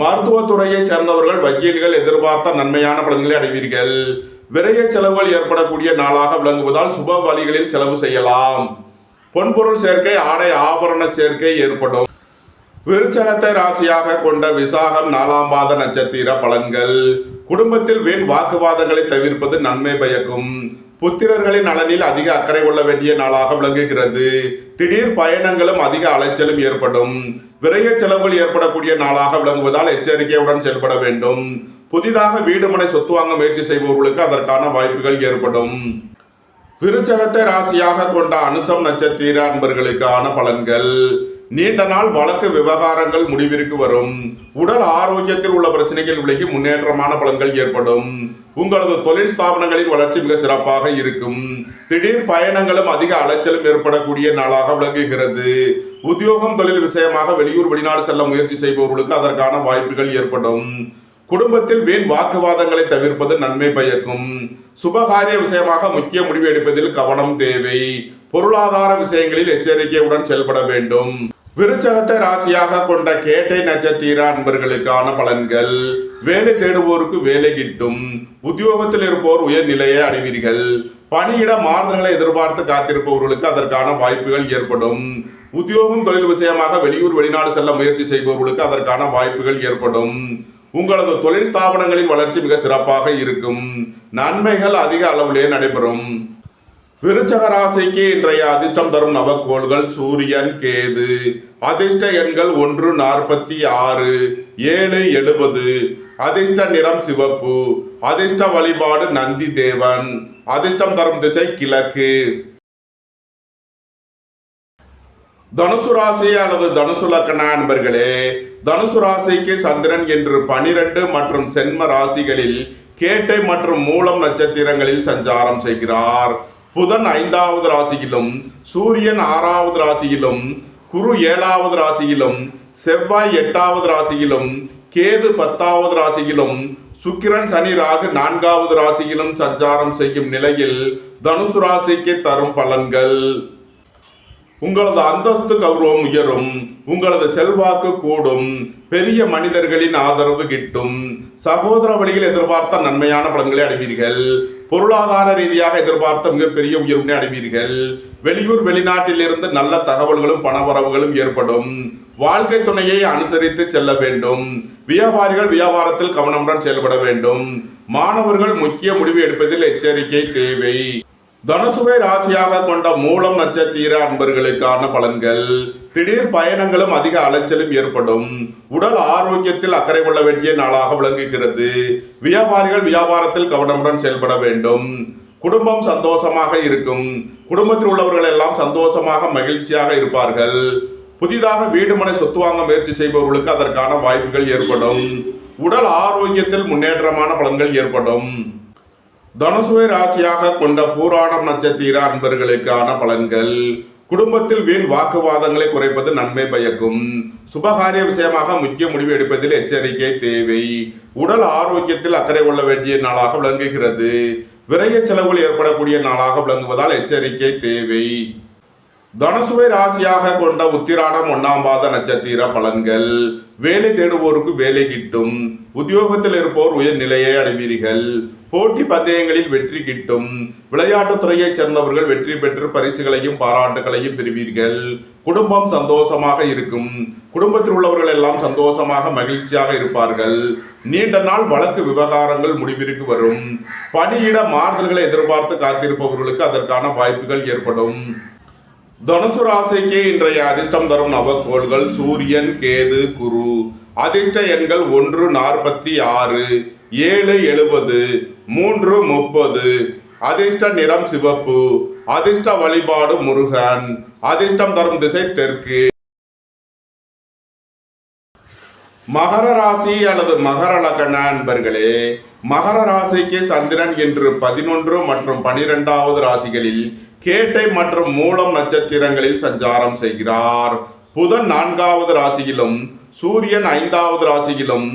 மருத்துவத்துறையை சேர்ந்தவர்கள், வக்கீல்கள் எதிர்பார்த்த நன்மையான பலன்களை அடைவீர்கள். விரைய செலவுகள் ஏற்படக்கூடிய நாளாக விளங்குவதால் சுப வழிகளில் செலவு செய்யலாம். பொன்பொருள் சேர்க்கை, ஆடை ஆபரண சேர்க்கை ஏற்படும். விருச்சகத்தை ராசியாக கொண்ட விசாகம் 4ஆம் பாத நட்சத்திர பலன்கள். குடும்பத்தில் வீண் வாக்குவாதங்களை தவிர்ப்பது நன்மை பயக்கும். புத்திரர்களின் நலனில் அதிக அக்கறை கொள்ள வேண்டிய நாளாக விளங்குகிறது. திடீர் பயணங்களும் அதிக அலைச்சலும் ஏற்படும். விரைய செலவுகள் ஏற்படக்கூடிய நாளாக விளங்குவதால் எச்சரிக்கையுடன் செயல்பட வேண்டும். புதிதாக வீடு மனை சொத்து வாங்க முயற்சி செய்பவர்களுக்கு அதற்கான வாய்ப்புகள் ஏற்படும். விருச்சகத்தை ராசியாக கொண்ட அனுசம் நட்சத்திர அன்பர்களுக்கான பலன்கள். நீண்ட நாள் வழக்கு விவகாரங்கள் முடிவிற்கு வரும். உடல் ஆரோக்கியத்தில் உள்ள பிரச்சனைகள் விலகி முன்னேற்றமான பலன்கள் ஏற்படும். உங்களது தொழில் ஸ்தாபனங்களின் வளர்ச்சி மிக சிறப்பாக இருக்கும். திடீர் பயணங்களும் அதிக அலைச்சலும் ஏற்படக்கூடிய நாளாக விளங்குகிறது. உத்தியோகம், தொழில் விஷயமாக வெளியூர் வெளிநாடு செல்ல முயற்சி செய்பவர்களுக்கு அதற்கான வாய்ப்புகள் ஏற்படும். குடும்பத்தில் வீண் வாக்குவாதங்களை தவிர்ப்பது நன்மை பயக்கும். சுபகாரிய விஷயமாக முக்கிய முடிவு எடுப்பதில் கவனம் தேவை. பொருளாதார விஷயங்களில் எச்சரிக்கையுடன் செயல்பட வேண்டும். விருச்சகத்தை ராசியாக கொண்ட கேட்டை நட்சத்திர அன்பர்களுக்கான பலன்கள். வேலை தேடுவோருக்கு வேலை கிட்டும். உத்தியோகத்தில் இருப்போர் உயர்நிலையை அடைவீர்கள். பணியிட மாறுதல்களை எதிர்பார்த்து காத்திருப்பவர்களுக்கு அதற்கான வாய்ப்புகள் ஏற்படும். உத்தியோகம், தொழில் விஷயமாக வெளியூர் வெளிநாடு செல்ல முயற்சி செய்பவர்களுக்கு அதற்கான வாய்ப்புகள் ஏற்படும். உங்களது தொழில் ஸ்தாபனங்களின் வளர்ச்சி மிக சிறப்பாக இருக்கும். நன்மைகள் அதிக அளவிலே நடைபெறும். விருச்சக ராசிக்கு இன்றைய அதிர்ஷ்டம் தரும் நவக்கோள்கள் சூரியன், கேது. அதிர்ஷ்ட எண்கள் 1, 46, 7, 70. அதிர்ஷ்ட நிறம் சிவப்பு. அதிர்ஷ்ட வழிபாடு நந்தி தேவன். அதிர்ஷ்டம் தரும் திசை கிழக்கு. தனுசு ராசி அல்லது தனுசு லக்ன அன்பர்களே, தனுசு ராசிக்கு சந்திரன் என்று 12 மற்றும் சென்ம ராசிகளில் கேட்டை மற்றும் மூலம் நட்சத்திரங்களில் சஞ்சாரம் செய்கிறார். புதன் 5வது ராசியிலும், சூரியன் 6வது ராசியிலும், குரு 7வது ராசியிலும், செவ்வாய் 8வது ராசியிலும், கேது 10வது ராசியிலும், சுக்கிரன் சனி ராகு 4வது ராசியிலும் சஞ்சாரம் செய்யும் நிலையில் தனுசு ராசிக்கு தரும் பலன்கள். உங்களது அந்தஸ்து கௌரவம் உயரும், உங்களது செல்வாக்கு கூடும், பெரிய மனிதர்களின் ஆதரவு கிட்டும், சகோதர வழியில் எதிர்பார்த்த நன்மையான பலன்களை அடைவீர்கள், பொருளாதார ரீதியாக எதிர்பார்த்த மிகப்பெரிய உயர்வினை அடைவீர்கள், வெளியூர் வெளிநாட்டில் இருந்து நல்ல தகவல்களும் பணவரவுகளும் ஏற்படும், வாழ்க்கை துணையை அனுசரித்து செல்ல வேண்டும், வியாபாரிகள் வியாபாரத்தில் கவனமுடன் செயல்பட வேண்டும், மாணவர்கள் முக்கிய முடிவு எடுப்பதில் எச்சரிக்கை தேவை. தனுசுவை ராசியாக கொண்ட மூலம் நட்சத்திர அன்பர்களுக்கான பலன்கள். திடீர் பயணங்களும் அதிக அலைச்சலும் ஏற்படும், உடல் ஆரோக்கியத்தில் அக்கறை கொள்ள வேண்டிய நாளாக விளங்குகிறது, வியாபாரிகள் வியாபாரத்தில் கவனமுடன் செயல்பட வேண்டும், குடும்பம் சந்தோஷமாக இருக்கும், குடும்பத்தில் உள்ளவர்கள் எல்லாம் சந்தோஷமாக மகிழ்ச்சியாக இருப்பார்கள், புதிதாக வீடு மனை சொத்து வாங்க முயற்சி செய்பவர்களுக்கு அதற்கான வாய்ப்புகள் ஏற்படும், உடல் ஆரோக்கியத்தில் முன்னேற்றமான பலன்கள் ஏற்படும். தனுசுவை ராசியாக கொண்ட பூராடம் நட்சத்திர அன்பர்களுக்கான பலன்கள். குடும்பத்தில் வீண் வாக்குவாதங்களை குறைப்பது நன்மை பயக்கும், சுபகாரிய விஷயமாக முக்கிய முடிவு எடுப்பதில் எச்சரிக்கை தேவை, உடல் ஆரோக்கியத்தில் அக்கறை கொள்ள வேண்டிய நாளாக விளங்குகிறது, விரைய செலவுகள் ஏற்படக்கூடிய நாளாக விளங்குவதால் எச்சரிக்கை தேவை. தனுசுவை ராசியாக கொண்ட உத்திராடம் 1ஆம் பாத நட்சத்திர பலன்கள். வேலை தேடுவோருக்கு வேலை கிட்டும், உத்தியோகத்தில் இருப்போர் உயர் நிலையை அடைவீர்கள், போட்டி பந்தயங்களில் வெற்றி கிட்டும், விளையாட்டுத் துறையைச் சேர்ந்தவர்கள் வெற்றி பெற்று பரிசுகளையும் பாராட்டுகளையும் பெறுவீர்கள், குடும்பம் சந்தோஷமாக இருக்கும், குடும்பத்தில் உள்ளவர்கள் எல்லாம் சந்தோஷமாக மகிழ்ச்சியாக இருப்பார்கள், நீண்ட நாள் வழக்கு விவகாரங்கள் முடிவிற்கு வரும், பணியிட மாறுதல்களை எதிர்பார்த்து காத்திருப்பவர்களுக்கு அதற்கான வாய்ப்புகள் ஏற்படும். தனுசு ராசிக்கு இன்றைய அதிர்ஷ்டம் தரும் நவக்கோள்கள் சூரியன், கேது, குரு. அதிர்ஷ்ட எண்கள் 146, 770, 330. அதிர்ஷ்ட நிறம் சிவப்பு. அதிர்ஷ்ட வழிபாடு முருகன். அதிர்ஷ்டம் தரும் திசை தெற்கு. மகர ராசி அல்லது மகர லக்ன அன்பர்களே, மகர ராசிக்கு சந்திரன் இன்று 11 மற்றும் 12வது ராசிகளில் கேட்டை மற்றும் மூலம் நட்சத்திரங்களில் சஞ்சாரம் செய்கிறார். புதன் 4வது ராசியிலும், சூரியன் 5வது ராசியிலும்,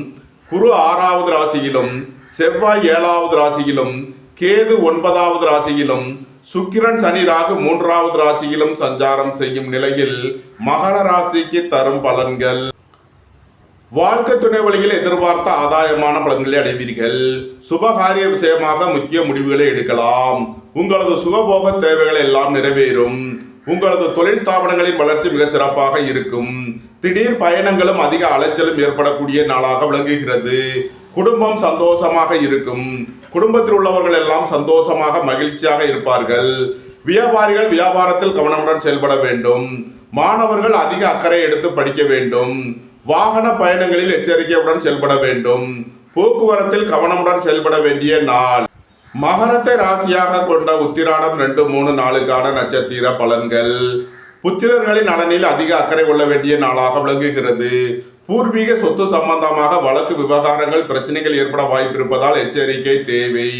குரு 6வது ராசியிலும், செவ்வாய் 7வது ராசியிலும், கேது 9வது ராசியிலும், சுக்கிரன் சனி ராகு 3வது ராசியிலும் சஞ்சாரம் செய்யும் நிலையில் மகர ராசிக்கு தரும் பலன்கள். வாழ்க்கை துணை வழியில் எதிர்பார்த்த ஆதாயமான பலன்களை அடைவீர்கள், சுபகாரிய விஷயமாக முக்கிய முடிவுகளை எடுக்கலாம், உங்களது சுகபோக தேவைகள் எல்லாம் நிறைவேறும், உங்களது தொழில் ஸ்தாபனங்களின் வளர்ச்சி மிக சிறப்பாக இருக்கும், திடீர் பயணங்களும் அதிக அலைச்சலும் ஏற்படக்கூடிய நாளாக விளங்குகிறது, குடும்பம் சந்தோஷமாக இருக்கும், குடும்பத்தில் உள்ளவர்கள் எல்லாம் சந்தோஷமாக மகிழ்ச்சியாக இருப்பார்கள், வியாபாரிகள் வியாபாரத்தில் கவனமுடன் செயல்பட வேண்டும், மாணவர்கள் அதிக அக்கறை எடுத்து படிக்க வேண்டும், வாகன பயணங்களில் எச்சரிக்கையுடன் செயல்பட வேண்டும், போக்குவரத்தில் கவனமுடன் செயல்பட வேண்டிய நாள். மகரத்தை ராசியாக கொண்ட உத்திராடம் 2, 3, 4க்கான நட்சத்திர பலன்கள். புத்திரர்களின் நலனில் அதிக அக்கறை கொள்ள வேண்டிய நாளாக விளங்குகிறது, பூர்வீக சொத்து சம்பந்தமாக வழக்கு விவகாரங்கள் பிரச்சனைகள் ஏற்பட வாய்ப்பு இருப்பதால் எச்சரிக்கை தேவை.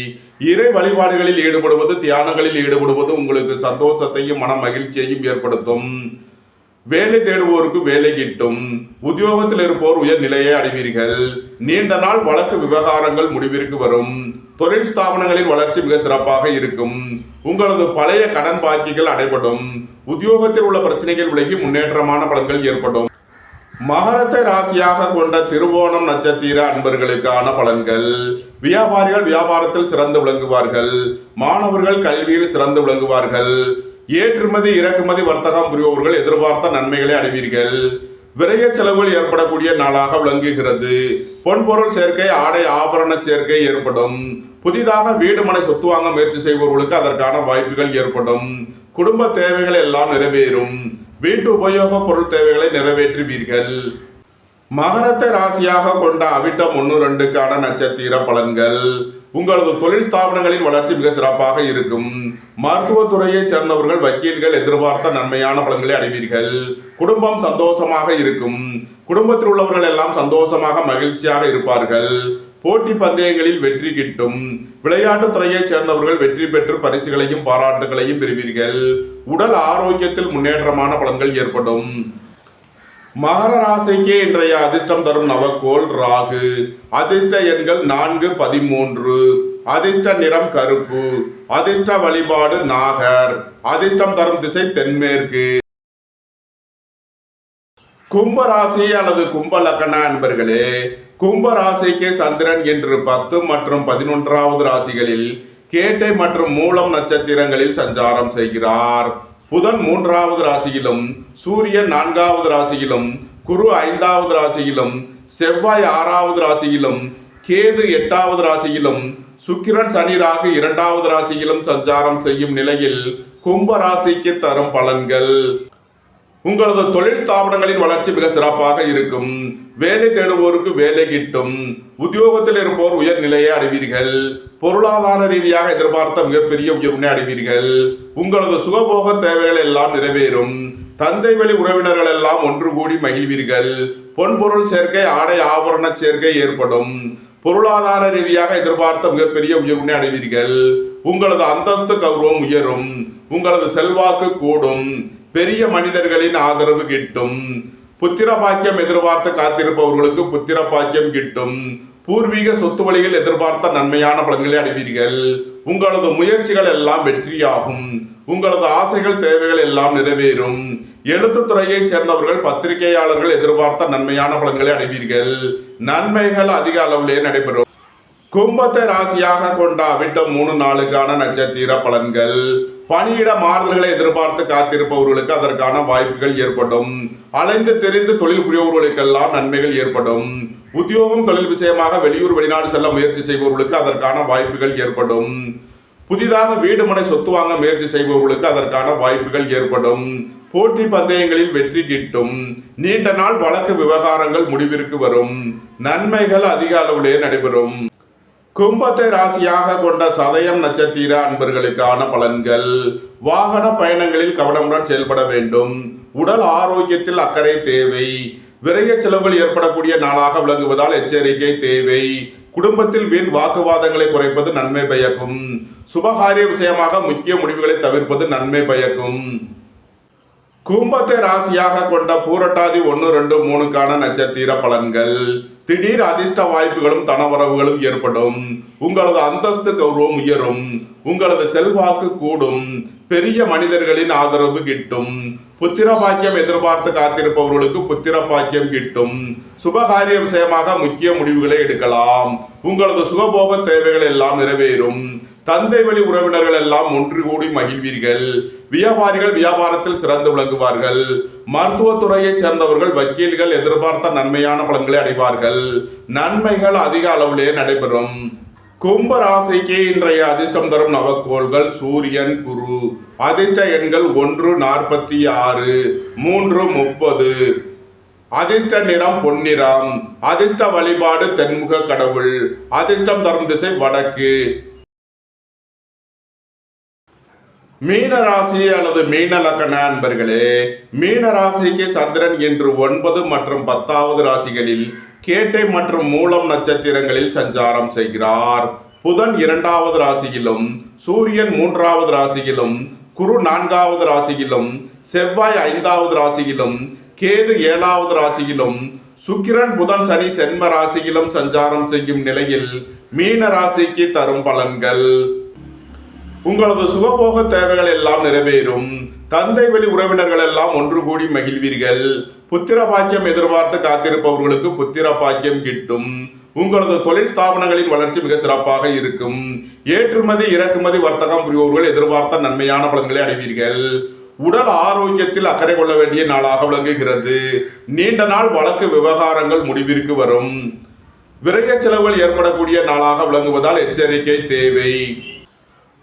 இறை வழிபாடுகளில் ஈடுபடுவது, தியானங்களில் ஈடுபடுவது உங்களுக்கு சந்தோஷத்தையும் மன மகிழ்ச்சியையும் ஏற்படுத்தும். வேலை தேடுவோருக்கு வேலை கிட்டும், உத்தியோகத்தில் இருப்போர் உயர் நிலையை அடைவீர்கள், நீண்ட நாள் வழக்கு விவகாரங்கள் முடிவிற்கு வரும், தொழில் ஸ்தாபனங்களின் வளர்ச்சி மிக சிறப்பாக இருக்கும், உங்களது பழைய கடன் பாக்கிகள் அடைபடும், உத்தியோகத்தில் உள்ள பிரச்சனைகள் விலகி முன்னேற்றமான பலன்கள் ஏற்படும். மகரத்தை ராசியாக கொண்ட திருவோணம் நட்சத்திர அன்பர்களுக்கான பலன்கள். வியாபாரிகள் வியாபாரத்தில் சிறந்து விளங்குவார்கள், மாணவர்கள் கல்வியில் சிறந்து விளங்குவார்கள், ஏற்றுமதி இறக்குமதி வர்த்தகம் புரிபவர்கள் எதிர்பார்த்த நன்மைகளை அடைவீர்கள், விரைய செலவுகள் ஏற்படக்கூடிய நாளாக விளங்குகிறது, பொன்பொருள் சேர்க்கை, ஆடை ஆபரண சேர்க்கை ஏற்படும், புதிதாக வீடு மனை சொத்து வாங்க முயற்சி செய்பவர்களுக்கு அதற்கான வாய்ப்புகள் ஏற்படும், குடும்ப தேவைகள் எல்லாம் நிறைவேறும், வீட்டு உபயோக பொருள் தேவைகளை நிறைவேற்றுவீர்கள். மகரத்தை ராசியாக கொண்ட அவிட்டம் 1, 2க்கான நட்சத்திர பலன்கள். உங்களது தொழில் ஸ்தாபனங்களின் வளர்ச்சி மிக சிறப்பாக இருக்கும், மருத்துவத்துறையைச் சேர்ந்தவர்கள் வக்கீல்கள் எதிர்பார்த்த நன்மையான பலன்களை அடைவீர்கள், குடும்பம் சந்தோஷமாக இருக்கும், குடும்பத்தில் உள்ளவர்கள் எல்லாம் சந்தோஷமாக மகிழ்ச்சியாக இருப்பார்கள், போட்டி பந்தயங்களில் வெற்றி கிட்டும், விளையாட்டுத் துறையைச் சேர்ந்தவர்கள் வெற்றி பெற்று பரிசுகளையும் பாராட்டுகளையும் பெறுவீர்கள், உடல் ஆரோக்கியத்தில் முன்னேற்றமான பலன்கள் ஏற்படும். மகர ராசிக்கு இன்றைய அதிர்ஷ்டம் தரும் நவக்கோள் ராகு. அதிர்ஷ்ட எண்கள் 4, 13. அதிர்ஷ்ட நிறம் கருப்பு. அதிர்ஷ்ட வழிபாடு நாகர். அதிர்ஷ்டம் தரும் திசை தென்மேற்கு. கும்ப ராசி அல்லது கும்ப லக்ன அன்பர்களே, கும்ப ராசிக்கு சந்திரன் இன்று 10 மற்றும் 11வது ராசிகளில் கேட்டை மற்றும் மூலம் நட்சத்திரங்களில் சஞ்சாரம் செய்கிறார். புதன் 3வது ராசியிலும், சூரியன் 4வது ராசியிலும், குரு 5வது ராசியிலும், செவ்வாய் 6வது ராசியிலும், கேது 8வது ராசியிலும், சுக்கிரன் சனி ராகு 2வது ராசியிலும் சஞ்சாரம் செய்யும் நிலையில் கும்ப ராசிக்கு தரும் பலன்கள். உங்களது தொழில் ஸ்தாபனங்களின் வளர்ச்சி மிக சிறப்பாக இருக்கும். வேலை தேடுவோருக்கு வேலை கிட்டும். உத்தியோகத்தில் இருப்போர் உயர் நிலையை அடைவீர்கள். பொருளாதார ரீதியாக எதிர்பார்த்த மிகப்பெரிய உயர்வினை அடைவீர்கள். உங்களது சுகபோக தேவைகள் எல்லாம் நிறைவேறும். தந்தை வழி உறவினர்கள் எல்லாம் ஒன்று கூடி மகிழ்வீர்கள். பொன்பொருள் சேர்க்கை, ஆடை ஆபரண சேர்க்கை ஏற்படும். பொருளாதார ரீதியாக எதிர்பார்த்த மிகப்பெரிய உயர்வினை அடைவீர்கள். உங்களது அந்தஸ்து கௌரவம் உயரும். உங்களது செல்வாக்கு கூடும். பெரிய மனிதர்களின் ஆதரவு கிட்டும். புத்திர பாக்கியம் எதிர்பார்த்து காத்திருப்பவர்களுக்கு புத்திர பாக்கியம் கிட்டும். பூர்வீக சொத்து வழியில் எதிர்பார்த்த நன்மையான பலன்களை அடைவீர்கள். உங்களது முயற்சிகள் எல்லாம் வெற்றியாகும். உங்களது ஆசைகள் தேவைகள் எல்லாம் நிறைவேறும். எழுத்துத்துறையைச் சேர்ந்தவர்கள், பத்திரிகையாளர்கள் எதிர்பார்த்த நன்மையான பலன்களை அடைவீர்கள். நன்மைகள் அதிக அளவிலே நடைபெறும். கும்பத்தை ராசியாக கொண்ட அவிட்டம் 3 நாளுக்கான நட்சத்திர பலன்கள். பணியிட மாறுதல்களை எதிர்பார்த்து காத்திருப்பவர்களுக்கு அதற்கான வாய்ப்புகள் ஏற்படும். அலைந்து தெரிந்து தொழில் புரியவர்களுக்கெல்லாம் நன்மைகள் ஏற்படும். உத்தியோகம் தொழில் விஷயமாக வெளியூர் வெளிநாடு செல்ல முயற்சி செய்பவர்களுக்கு அதற்கான வாய்ப்புகள் ஏற்படும். புதிதாக வீடு மனை சொத்து வாங்க முயற்சி செய்பவர்களுக்கு அதற்கான வாய்ப்புகள் ஏற்படும். போட்டி பந்தயங்களில் வெற்றி கிட்டும். நீண்ட நாள் வழக்கு விவகாரங்கள் முடிவிற்கு வரும். நன்மைகள் அதிக அளவிலே நடைபெறும். கும்பத்தை ராசியாக கொண்ட சதயம் நட்சத்திர அன்பர்களுக்கான பலன்கள். வாகன பயணங்களில் கவனமுடன் செயல்பட வேண்டும். உடல் ஆரோக்கியத்தில் அக்கறை தேவை. விரைய செலவுகள் ஏற்படக்கூடிய நாளாக விளங்குவதால் எச்சரிக்கை தேவை. குடும்பத்தில் வீண் வாக்குவாதங்களை குறைப்பது நன்மை பயக்கும். சுபகாரிய விஷயமாக முக்கிய முடிவுகளை தவிர்ப்பது நன்மை பயக்கும். கும்பத்தை ராசியாக கொண்ட பூரட்டாதி 1, 2, 3க்கான நட்சத்திர பலன்கள். திடீர் அதிர்ஷ்ட வாய்ப்புகளும் தனவரவுகளும் ஏற்படும். உங்களது அந்தஸ்து கௌரவம் உயரும். உங்களது செல்வாக்கு கூடும். பெரிய மனிதர்களின் ஆதரவு கிட்டும். புத்திர பாக்கியம் எதிர்பார்த்து காத்திருப்பவர்களுக்கு புத்திர பாக்கியம் கிட்டும். சுபகாரிய விஷயமாக முக்கிய முடிவுகளை எடுக்கலாம். உங்களது சுகபோக தேவைகள் எல்லாம் நிறைவேறும். தந்தை வழி உறவினர்கள் எல்லாம் ஒன்று கூடி மகிழ்வீர்கள். வியாபாரிகள் வியாபாரத்தில் சிறந்து விளங்குவார்கள். மருத்துவத்துறையைச் சேர்ந்தவர்கள், வக்கீல்கள் எதிர்பார்த்த நன்மையான பலன்களை அடைவார்கள். நன்மைகள் அதிக அளவிலே நடைபெறும். கும்ப ராசிக்கு இன்றைய அதிர்ஷ்டம் தரும் நவக்கோள்கள் சூரியன், குரு. அதிர்ஷ்ட எண்கள் 1, 46, 3, 30. அதிர்ஷ்ட நிறம் பொன்னிறம். அதிர்ஷ்ட வழிபாடு தென்முக கடவுள். அதிர்ஷ்டம் தரும் திசை வடக்கு. மீன ராசி அல்லது மீன லக்ன அன்பர்களே, மீன ராசிக்கு சந்திரன் இன்று 9 மற்றும் 10வது ராசிகளில் கேட்டை மற்றும் மூலம் நட்சத்திரங்களில் சஞ்சாரம் செய்கிறார். புதன் 2வது ராசியிலும், சூரியன் 3வது ராசியிலும், குரு 4வது ராசியிலும், செவ்வாய் 5வது ராசியிலும், கேது 7வது ராசியிலும், சுக்கிரன் புதன் சனி சென்ம ராசியிலும் சஞ்சாரம் செய்யும் நிலையில் மீன ராசிக்கு தரும் பலன்கள். உங்களது சுகபோக தேவைகள் எல்லாம் நிறைவேறும். தந்தை வழி உறவினர்கள் எல்லாம் ஒன்று கூடி மகிழ்வீர்கள். புத்திர பாக்கியம் எதிர்பார்த்து காத்திருப்பவர்களுக்கு புத்திர பாக்கியம் கிட்டும். உங்களது தொழில் ஸ்தாபனங்களின் வளர்ச்சி மிக சிறப்பாக இருக்கும். ஏற்றுமதி இறக்குமதி வர்த்தகம் புரிபவர்கள் எதிர்பார்த்த நன்மையான பலன்களை அடைவீர்கள். உடல் ஆரோக்கியத்தில் அக்கறை கொள்ள வேண்டிய நாளாக விளங்குகிறது. நீண்ட நாள் வழக்கு விவகாரங்கள் முடிவிற்கு வரும். விரைய செலவுகள் ஏற்படக்கூடிய நாளாக விளங்குவதால் எச்சரிக்கை தேவை.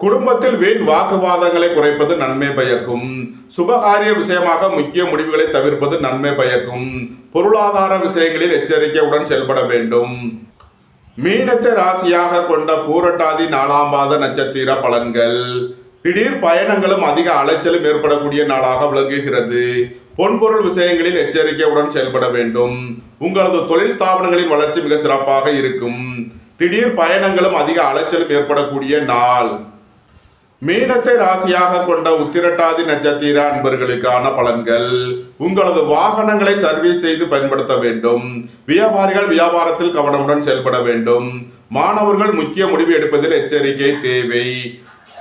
குடும்பத்தில் வீண் வாக்குவாதங்களை குறைப்பது நன்மை பயக்கும். சுபகாரிய விஷயமாக முக்கிய முடிவுகளை தவிர்ப்பது நன்மை பயக்கும். பொருளாதார விஷயங்களில் எச்சரிக்கையுடன் செயல்பட வேண்டும். மீனத்தை ராசியாக கொண்ட பூரட்டாதி 4ஆம் பாத நட்சத்திர பலன்கள். திடீர் பயணங்களும் அதிக அலைச்சலும் ஏற்படக்கூடிய நாளாக விளங்குகிறது. பொன்பொருள் விஷயங்களில் எச்சரிக்கையுடன் செயல்பட வேண்டும். உங்களது தொழில் ஸ்தாபனங்களின் வளர்ச்சி மிக சிறப்பாக இருக்கும். திடீர் பயணங்களும் அதிக அலைச்சலும் ஏற்படக்கூடிய நாள். மீனத்தை ராசியாக கொண்ட உத்திரட்டாதி நட்சத்திர அன்பர்களுக்கான பலன்கள். உங்களது வாகனங்களை சர்வீஸ் செய்து பயன்படுத்த வேண்டும். வியாபாரிகள் வியாபாரத்தில் கவனமுடன் செயல்பட வேண்டும். மாணவர்கள் முக்கிய முடிவு எடுப்பதில் எச்சரிக்கை தேவை.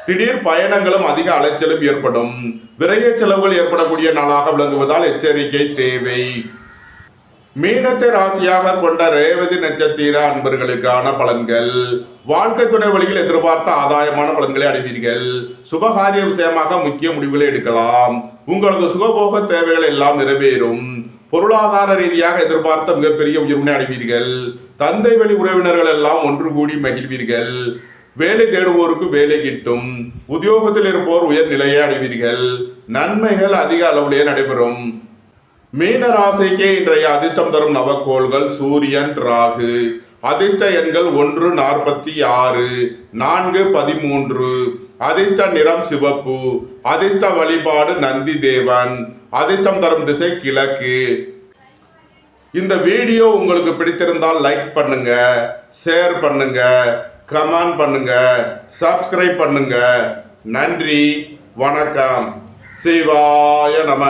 திடீர் பயணங்களும் அதிக அலைச்சலும் ஏற்படும். விரைய செலவுகள் ஏற்படக்கூடிய நாளாக விளங்குவதால் எச்சரிக்கை தேவை. மீனத்தை ராசியாக கொண்ட ரேவதி நட்சத்திர அன்பர்களுக்கான பலன்கள். வாழ்க்கை துணை வழியில் எதிர்பார்த்த ஆதாயமான பலன்களை அடைவீர்கள். சுபகாரிய விஷயமாக முக்கிய முடிவுகளை எடுக்கலாம். உங்களது சுகபோக தேவைகள் எல்லாம் நிறைவேறும். பொருளாதார ரீதியாக எதிர்பார்த்த மிகப்பெரிய உயர்வினை அடைவீர்கள். தந்தை வழி உறவினர்கள் எல்லாம் ஒன்று கூடி மகிழ்வீர்கள். வேலை தேடுவோருக்கு வேலை கிட்டும். உத்தியோகத்தில் இருப்போர் உயர் நிலையை அடைவீர்கள். நன்மைகள் அதிக அளவிலேயே நடைபெறும். மீன ராசிக்கு இன்றைய அதிர்ஷ்டம் தரும் நவக்கோள்கள் சூரியன், ராகு. அதிர்ஷ்ட எண்கள் 1, 46, 4, 13. அதிர்ஷ்ட நிறம் சிவப்பு. அதிர்ஷ்ட வழிபாடு நந்தி தேவன். அதிர்ஷ்டம் தரும் திசை கிழக்கு. இந்த வீடியோ உங்களுக்கு பிடித்திருந்தால் லைக் பண்ணுங்க, ஷேர் பண்ணுங்க, கமெண்ட் பண்ணுங்க, சப்ஸ்கிரைப் பண்ணுங்க. நன்றி, வணக்கம். சிவாய நம.